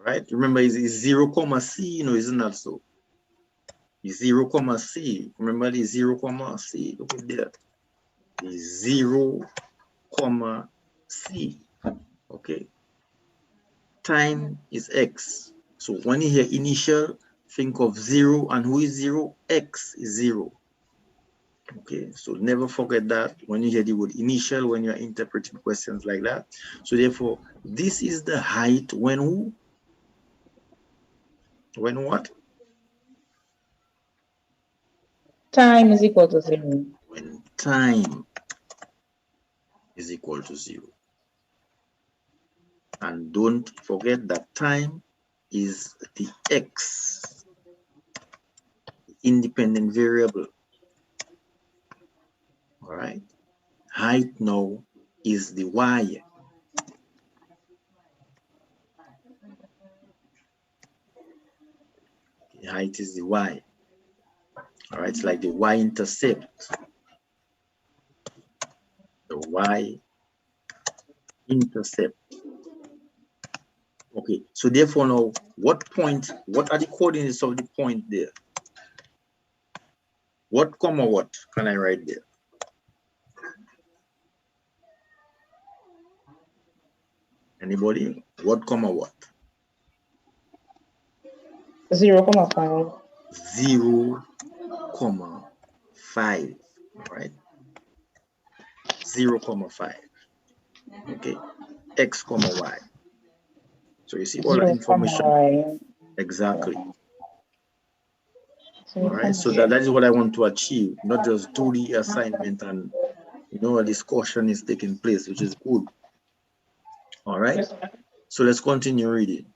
right? Remember, it's 0 comma C, isn't that so? It's 0 comma C. Remember the 0 comma C. Look at that. The 0 comma C. Okay. Time is X. So when you hear initial, think of 0, and who is 0? X is 0. Okay, so never forget that when you hear the word initial, when you're interpreting questions like that. So therefore, this is the height when who? When what? Time is equal to 0. When time is equal to 0. And don't forget that time is the X, independent variable. All right. Height now is the Y. The height is the Y. All right. It's like the Y-intercept. The Y-intercept. Okay, so therefore now, what are the coordinates of the point there? What comma what can I write there? Anybody? What comma what? 0, 5. 0, 5, right? 0, 5. Okay, X, Y. So you see all that 0, information. y. Exactly. So All right, so that is what I want to achieve, not just do the assignment and a discussion is taking place, which is good. All right, so let's continue reading.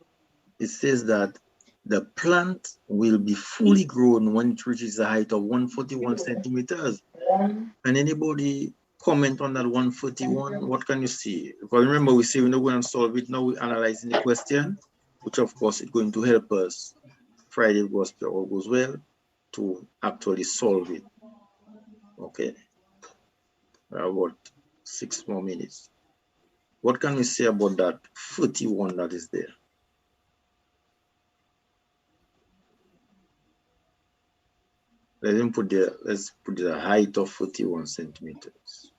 It says that the plant will be fully grown when it reaches a height of 141 centimeters. And anybody comment on that 141? What can you see? Because remember, we say we're not going to solve it. Now we're analyzing the question, which of course is going to help us, Friday gospel all goes well, to actually solve it. Okay. About 6 more minutes. What can we say about that 41 that is there? Let's put the height of 41 centimeters.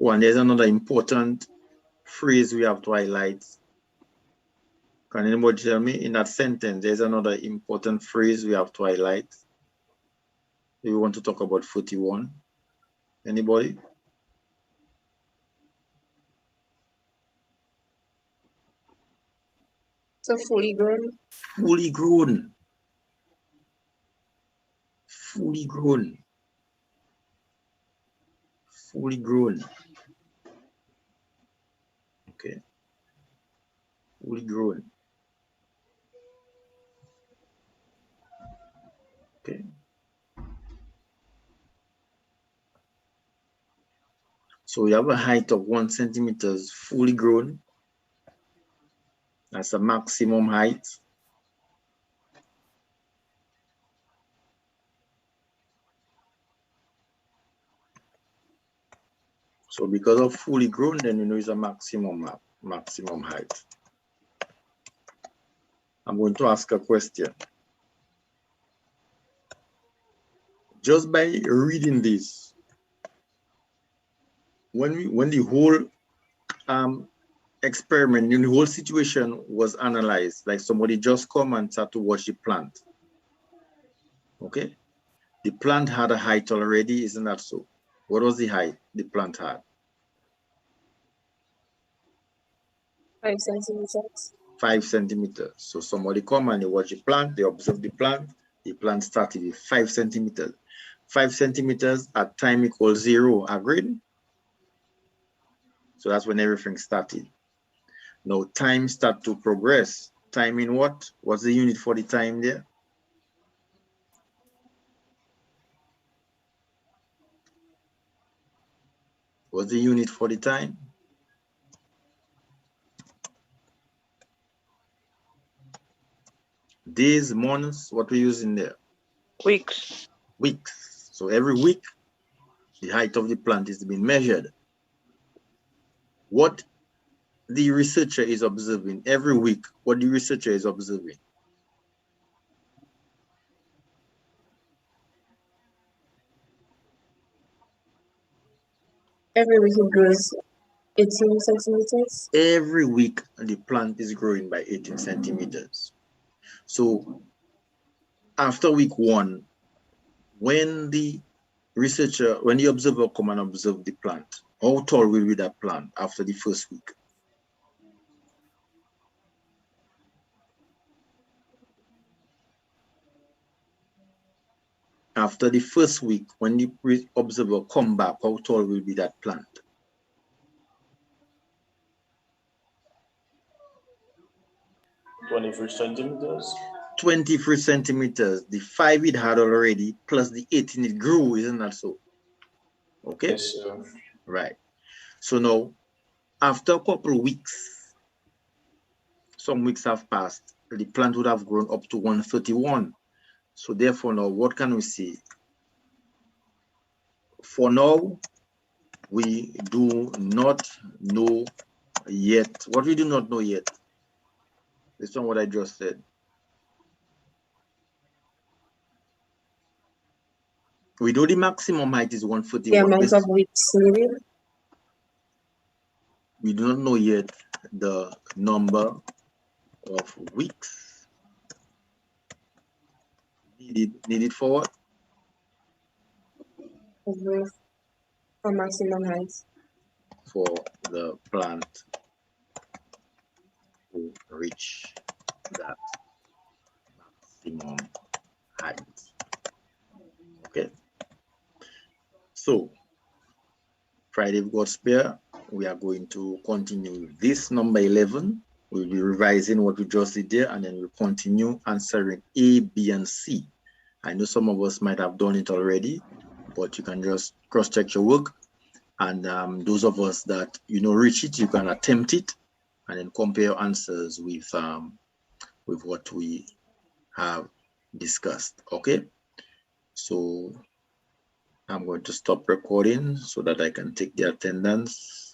Oh, and there's another important phrase we have to highlight. Can anybody tell me in that sentence, there's another important phrase we have to highlight? If we want to talk about 41. Anybody? So fully grown. Fully grown. Fully grown. Fully grown. Okay. Fully grown. Okay. So we have a height of 1 centimeters fully grown. That's a maximum height. So because of fully grown, then it's a maximum height. I'm going to ask a question. Just by reading this, when the whole experiment, the whole situation was analyzed, like somebody just come and start to watch the plant. Okay, the plant had a height already, isn't that so? What was the height the plant had? 5 centimeters. 5 centimeters. So somebody come and they watch the plant, they observe the plant started with 5 centimeters. 5 centimeters at time equals 0, agreed? So that's when everything started. Now time start to progress. Time in what? What's the unit for the time there? What's the unit for the time? Days, months, what we use in there? Weeks. Weeks. So every week, the height of the plant is being measured. What the researcher is observing every week, what the researcher is observing. Every week it grows 18 centimeters. Every week, the plant is growing by 18 centimeters. So after week 1, when the observer come and observe the plant, how tall will be that plant after the first week? After the first week, when the observer come back, how tall will be that plant? 23 centimeters. 23 centimeters. The 5 it had already, plus the 18 it grew, isn't that so? Okay. Yes, sir. Right. So now, after a couple of weeks, some weeks have passed, the plant would have grown up to 131. So therefore now, what can we say? For now, we do not know yet. What we do not know yet, based on what I just said. We know the maximum height is 141. The amount of weeks needed. We do not know yet the number of weeks needed for what? For maximum height. For the plant to reach that maximum height. Okay. So, Friday we got spare. We are going to continue with this number 11. We'll be revising what we just did there, and then we'll continue answering A, B, and C. I know some of us might have done it already, but you can just cross-check your work. And those of us that reach it, you can attempt it, and then compare your answers with what we have discussed. Okay. So I'm going to stop recording so that I can take the attendance.